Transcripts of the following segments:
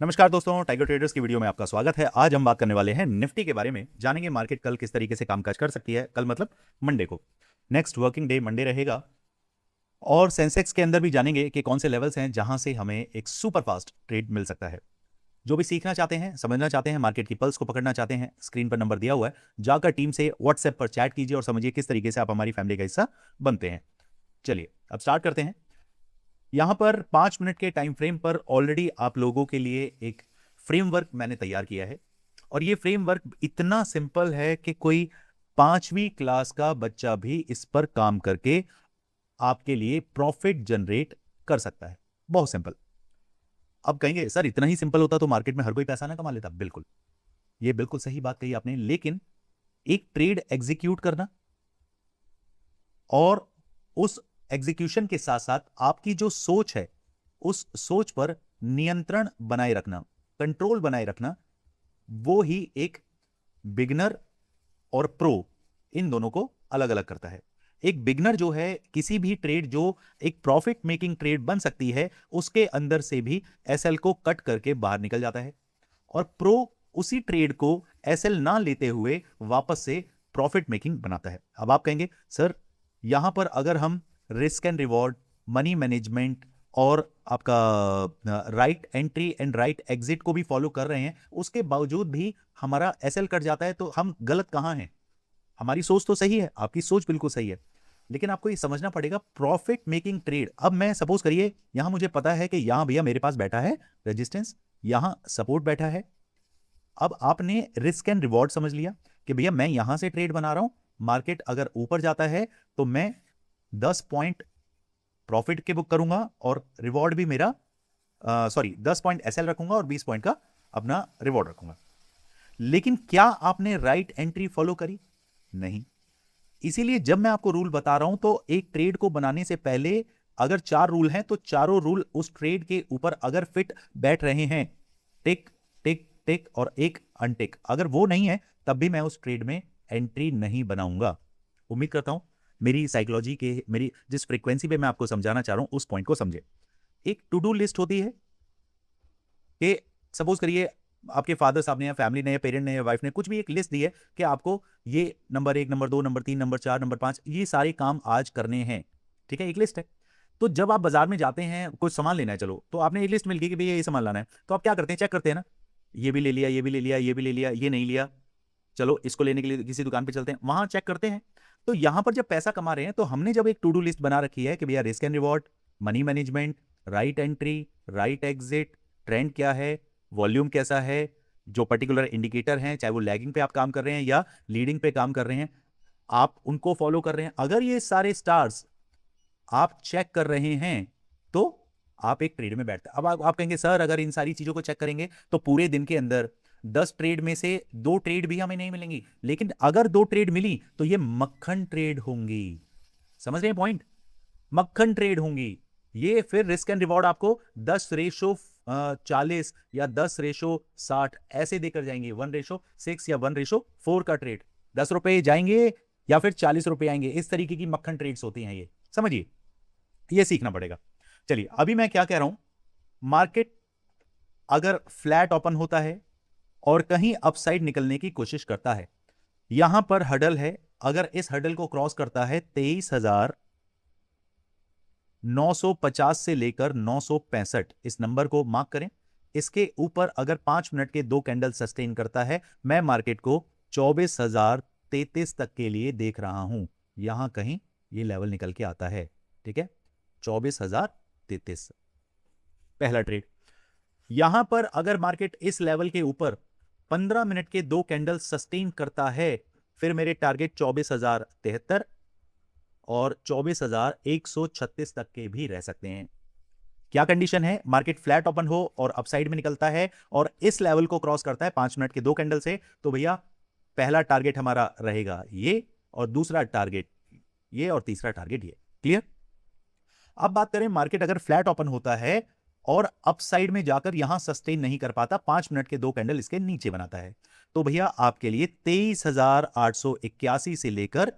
नमस्कार दोस्तों, tiger traders की वीडियो में आपका स्वागत है। आज हम बात करने वाले हैं निफ्टी के बारे में। जानेंगे मार्केट कल किस तरीके से कामकाज कर सकती है। कल मतलब मंडे को, नेक्स्ट वर्किंग डे मंडे रहेगा। और सेंसेक्स के अंदर भी जानेंगे कि कौन से लेवल्स हैं जहां से हमें एक सुपर फास्ट ट्रेड मिल सकता है। जो भी सीखना चाहते हैं, समझना चाहते हैं, मार्केट की पल्स को पकड़ना चाहते हैं, स्क्रीन पर नंबर दिया हुआ है, जाकर टीम से व्हाट्सएप पर चैट कीजिए और समझिए किस तरीके से आप हमारी फैमिली का हिस्सा बनते हैं। चलिए अब स्टार्ट करते हैं। यहां पर 5 मिनट के टाइम फ्रेम पर ऑलरेडी आप लोगों के लिए एक फ्रेमवर्क मैंने तैयार किया है। और ये फ्रेमवर्क इतना सिंपल है कि कोई 5वीं क्लास का बच्चा भी इस पर काम करके आपके लिए प्रॉफिट जनरेट कर सकता है। बहुत सिंपल। अब कहेंगे सर इतना ही सिंपल होता तो मार्केट में हर कोई पैसा ना कमा लेता। बिल्कुल, ये बिल्कुल सही बात कही आपने। लेकिन एक ट्रेड एग्जीक्यूट करना और उस एग्जीक्यूशन के साथ साथ आपकी जो सोच है उस सोच पर नियंत्रण बनाए रखना, कंट्रोल बनाए रखना, वो ही एक बिगनर और प्रो इन दोनों को अलग अलग करता है। एक बिगनर जो है, किसी भी ट्रेड जो एक प्रॉफिट मेकिंग ट्रेड बन सकती है उसके अंदर से भी एसएल को कट करके बाहर निकल जाता है। और प्रो उसी ट्रेड को एसएल ना लेते हुए वापस से प्रॉफिट मेकिंग बनाता है। अब आप कहेंगे सर यहां पर अगर हम risk and reward, money management और आपका right entry and right exit को भी फॉलो कर रहे हैं, उसके बावजूद भी हमारा एसएल कट जाता है, तो हम गलत कहां हैं? हमारी सोच तो सही है, आपकी सोच बिल्कुल सही है, लेकिन आपको ये समझना पड़ेगा प्रॉफिट मेकिंग ट्रेड। अब मैं सपोज करिए यहां मुझे पता है कि यहां भैया मेरे पास बैठा है रेजिस्टेंस, यहां सपोर्ट बैठा है। अब आपने रिस्क एंड रिवॉर्ड समझ लिया कि भैया मैं यहां से ट्रेड बना रहा हूं, मार्केट अगर ऊपर जाता है तो मैं 10 पॉइंट प्रॉफिट के बुक करूंगा और रिवॉर्ड भी मेरा 10 पॉइंट एसएल रखूंगा और 20 पॉइंट का अपना रिवॉर्ड रखूंगा। लेकिन क्या आपने राइट एंट्री फॉलो करी? नहीं। इसीलिए जब मैं आपको रूल बता रहा हूं तो एक ट्रेड को बनाने से पहले अगर 4 रूल हैं तो चारों रूल उस ट्रेड के ऊपर अगर फिट बैठ रहे हैं, टिक टिक टिक और एक अनटिक, अगर वो नहीं है तब भी मैं उस ट्रेड में एंट्री नहीं बनाऊंगा। उम्मीद करता हूं मेरी साइकोलॉजी के, मेरी जिस फ्रीक्वेंसी पे मैं आपको समझाना चाह रहा हूं उस पॉइंट को समझे। एक टू डू लिस्ट होती है कि सपोज करिए आपके फादर साहब ने या फैमिली ने या पेरेंट ने या वाइफ ने कुछ भी एक लिस्ट दी है कि आपको ये number 1, number 2, number 3, number 4, number 5 ये सारे काम आज करने हैं। ठीक है, एक लिस्ट है। तो जब आप बाजार में जाते हैं कुछ सामान लेना है, चलो तो आपने एक लिस्ट मिल गई कि भैया ये सामान लाना है, तो आप क्या करते हैं? चेक करते हैं ना, ये भी ले लिया, ये भी ले लिया, ये भी ले लिया, ये नहीं लिया, चलो इसको लेने के लिए किसी दुकान पे चलते हैं, वहां चेक करते हैं। तो यहां पर जब पैसा कमा रहे हैं तो हमने जब एक टू डू लिस्ट बना रखी है कि भैया risk and reward, money management, right entry, right exit, trend क्या है, वॉल्यूम कैसा है, जो पर्टिकुलर इंडिकेटर हैं, चाहे वो लैगिंग पे आप काम कर रहे हैं या लीडिंग पे काम कर रहे हैं, आप उनको फॉलो कर रहे हैं। अगर ये सारे स्टार्स आप चेक कर रहे हैं तो आप एक ट्रेड में बैठते हैं। अब आप कहेंगे सर अगर इन सारी चीजों को चेक करेंगे तो पूरे दिन के अंदर 10 ट्रेड में से 2 ट्रेड भी हमें नहीं मिलेंगी, लेकिन अगर 2 ट्रेड मिली तो ये मक्खन ट्रेड होंगी। समझ रहे हैं पॉइंट? मक्खन ट्रेड होंगी। ये फिर रिस्क एंड रिवॉर्ड आपको 10:40 या 10:60 ऐसे देकर जाएंगे, 1:6 या 1:4 का ट्रेड। 10 रुपए जाएंगे या फिर 40 रुपए आएंगे, इस तरीके की मक्खन ट्रेड्स होती हैं ये। समझिए, ये सीखना पड़ेगा। चलिए अभी मैं क्या कह रहा हूं, मार्केट अगर फ्लैट ओपन होता है और कहीं अपसाइड निकलने की कोशिश करता है, यहां पर हडल है, अगर इस हडल को क्रॉस करता है 23,950 से लेकर 965, इस नंबर को मार्क करें, इसके ऊपर अगर 5 मिनट के 2 कैंडल सस्टेन करता है, मैं मार्केट को 24,033 तक के लिए देख रहा हूं। यहां कहीं ये लेवल निकल के आता है। ठीक है, 24,033 पहला ट्रेड। यहां पर अगर मार्केट इस लेवल के ऊपर 15 मिनट के 2 कैंडल सस्टेन करता है, फिर मेरे टारगेट 24,073 और 24,136 तक के भी रह सकते हैं। क्या कंडीशन है? मार्केट फ्लैट ओपन हो और अपसाइड में निकलता है और इस लेवल को क्रॉस करता है 5 मिनट के 2 कैंडल से, तो भैया पहला टारगेट हमारा रहेगा ये, और दूसरा टारगेट ये, और तीसरा टारगेट ये। क्लियर? अब बात करें, मार्केट अगर फ्लैट ओपन होता है और अपसाइड में जाकर यहां सस्टेन नहीं कर पाता, 5 मिनट के 2 कैंडल इसके नीचे बनाता है, तो भैया आपके लिए 23,881 से लेकर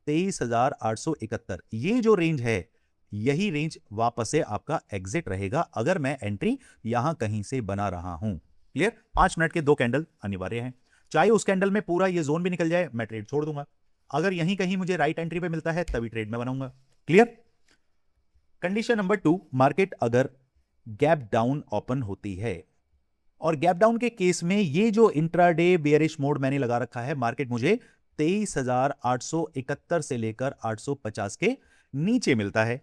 23,871 ये जो रेंज है, यही रेंज वापस से आपका एग्जिट रहेगा अगर मैं एंट्री यहां कहीं से बना रहा हूं। क्लियर? 5 मिनट के 2 कैंडल अनिवार्य हैं। चाहे उस कैंडल में पूरा ये जोन भी निकल जाए, मैं ट्रेड छोड़ दूंगा। अगर यहीं कहीं मुझे राइट एंट्री पे मिलता है तभी ट्रेड में बनाऊंगा। क्लियर? कंडीशन नंबर 2, मार्केट अगर गैप डाउन ओपन होती है, और गैप डाउन के केस में ये जो इंट्राडे बेयरिश मोड मैंने लगा रखा है, मार्केट मुझे 23,871 से लेकर 850 के नीचे मिलता है।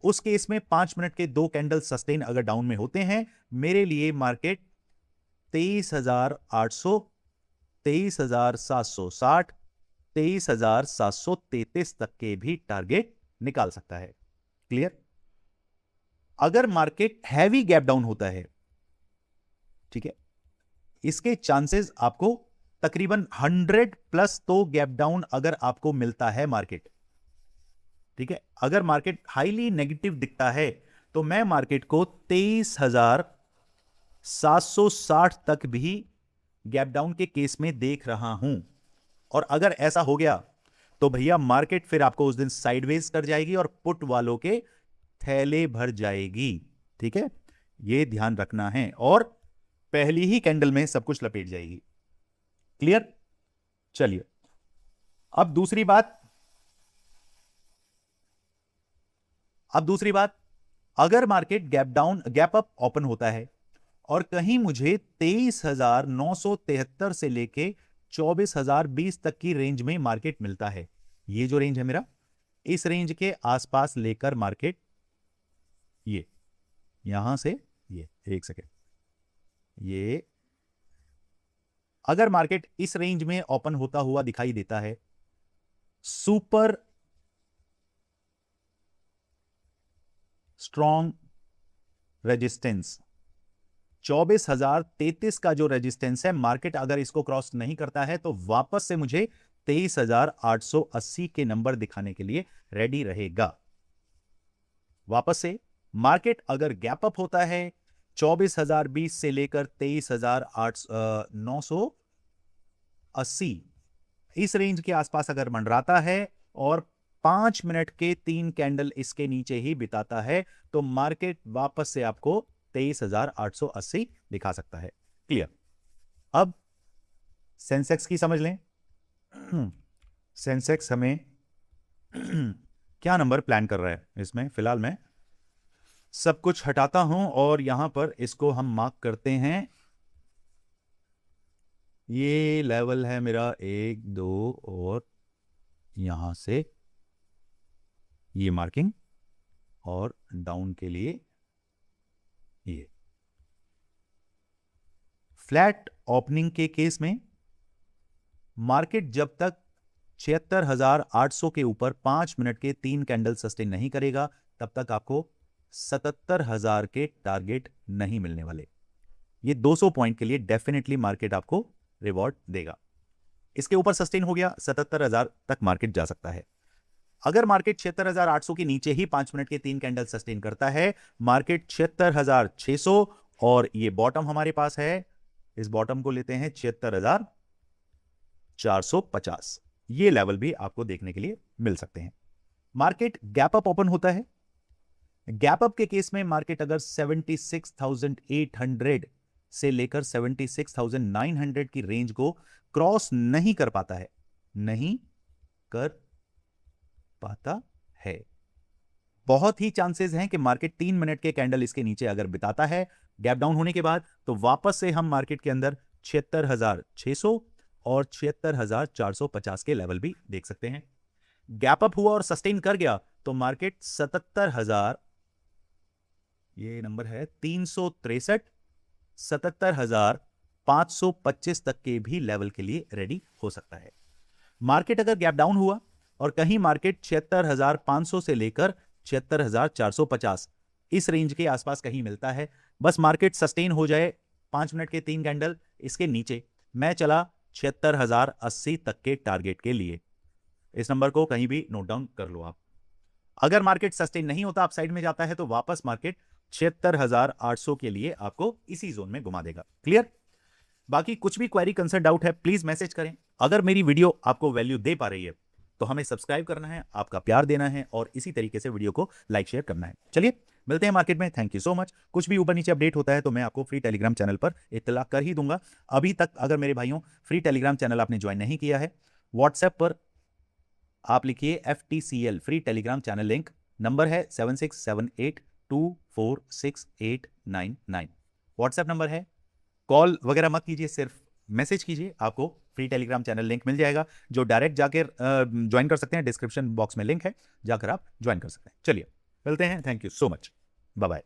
उस केस में 5 मिनट के 2 कैंडल सस्टेन अगर डाउन में होते हैं, मेरे लिए मार्केट 23,800, 23,760, 23,733 तक के भी टारगेट निकाल सकता है। क्लियर? अगर मार्केट हैवी गैप डाउन होता है, ठीक है, इसके चांसेस आपको तकरीबन 100 प्लस तो गैप डाउन अगर आपको मिलता है मार्केट, ठीक है, अगर मार्केट हाईली नेगेटिव दिखता है तो मैं मार्केट को 23,760 तक भी गैप डाउन के केस में देख रहा हूं। और अगर ऐसा हो गया तो भैया मार्केट फिर आपको उस दिन साइडवेज कर जाएगी और पुट वालों के थैले भर जाएगी। ठीक है, यह ध्यान रखना है, और पहली ही कैंडल में सब कुछ लपेट जाएगी। क्लियर? चलिए अब दूसरी बात, अगर मार्केट गैप अप ओपन होता है और कहीं मुझे 23,973 से लेके 24,020 तक की रेंज में मार्केट मिलता है, ये जो रेंज है मेरा, इस रेंज के आसपास लेकर मार्केट ये यहां से ये, एक सेकेंड, ये अगर मार्केट इस रेंज में ओपन होता हुआ दिखाई देता है, सुपर स्ट्रॉन्ग रेजिस्टेंस 24,033 का जो रेजिस्टेंस है, मार्केट अगर इसको क्रॉस नहीं करता है तो वापस से मुझे 23,880 के नंबर दिखाने के लिए रेडी रहेगा। वापस से मार्केट अगर गैप अप होता है 24,020 से लेकर 23,980 इस रेंज के आसपास अगर मंडराता है और 5 मिनट के 3 कैंडल इसके नीचे ही बिताता है, तो मार्केट वापस से आपको 23,880 दिखा सकता है। क्लियर? अब सेंसेक्स की समझ लें। सेंसेक्स हमें क्या नंबर प्लान कर रहा है, इसमें फिलहाल मैं सब कुछ हटाता हूं और यहां पर इसको हम मार्क करते हैं। ये लेवल है मेरा 1, 2 और यहां से ये मार्किंग, और डाउन के लिए ये फ्लैट ओपनिंग के केस में मार्केट जब तक 76,800 के ऊपर 5 मिनट के 3 कैंडल सस्टेन नहीं करेगा, तब तक आपको 77,000 के टारगेट नहीं मिलने वाले। ये 200 पॉइंट के लिए डेफिनेटली मार्केट आपको रिवॉर्ड देगा। इसके ऊपर सस्टेन हो गया, 77,000 तक मार्केट जा सकता है। अगर मार्केट 76,800 के नीचे ही 5 मिनट के 3 कैंडल सस्टेन करता है, मार्केट 76,600, और ये बॉटम हमारे पास है, इस बॉटम को लेते हैं 76,450। ये लेवल भी आपको देखने के लिए मिल सकते हैं। मार्केट गैप अप ओपन होता है, गैप अप के केस में मार्केट अगर 76,800 से लेकर 76,900 की रेंज को क्रॉस नहीं कर पाता है, बहुत ही चांसेस हैं कि मार्केट 3 मिनट के कैंडल इसके नीचे अगर बिताता है गैप डाउन होने के बाद, तो वापस से हम मार्केट के अंदर 76,600 और 76,450 के लेवल भी देख सकते हैं। गैप अप हुआ और सस्टेन कर गया तो मार्केट 77,000, ये नंबर है 363, 77,525 तक के भी लेवल के लिए रेडी हो सकता है। मार्केट अगर गैप डाउन हुआ और कहीं मार्केट 76,500 से लेकर 76,450 इस रेंज के आसपास कहीं मिलता है, बस मार्केट सस्टेन हो जाए 5 मिनट के 3 कैंडल इसके नीचे, मैं चला 76,080 तक के टारगेट के लिए। इस नंबर को कहीं भी नोट डाउन कर लो आप। अगर मार्केट सस्टेन नहीं होता, आप साइड में जाता है, तो वापस मार्केट 76,800 के लिए आपको इसी जोन में घुमा देगा। क्लियर? बाकी कुछ भी क्वेरी, कंसर्न, डाउट है, प्लीज मैसेज करें। अगर मेरी वीडियो आपको वैल्यू दे पा रही है तो हमें सब्सक्राइब करना है, आपका प्यार देना है और इसी तरीके से वीडियो को लाइक शेयर करना है। चलिए मिलते हैं मार्केट में। Thank you so much. कुछ भी ऊपर नीचे अपडेट होता है तो मैं आपको फ्री टेलीग्राम चैनल पर इत्तला कर ही दूंगा। अभी तक अगर मेरे भाइयों फ्री टेलीग्राम चैनल आपने ज्वाइन नहीं किया है, व्हाट्सएप पर आप लिखिए FTCL free Telegram channel link, number है 7678246899। व्हाट्सएप नंबर है, कॉल वगैरह मत कीजिए, सिर्फ मैसेज कीजिए, आपको फ्री टेलीग्राम चैनल लिंक मिल जाएगा, जो डायरेक्ट जाकर ज्वाइन कर सकते हैं। डिस्क्रिप्शन बॉक्स में लिंक है, जाकर आप ज्वाइन कर सकते हैं। चलिए मिलते हैं। Thank you so much. Bye bye.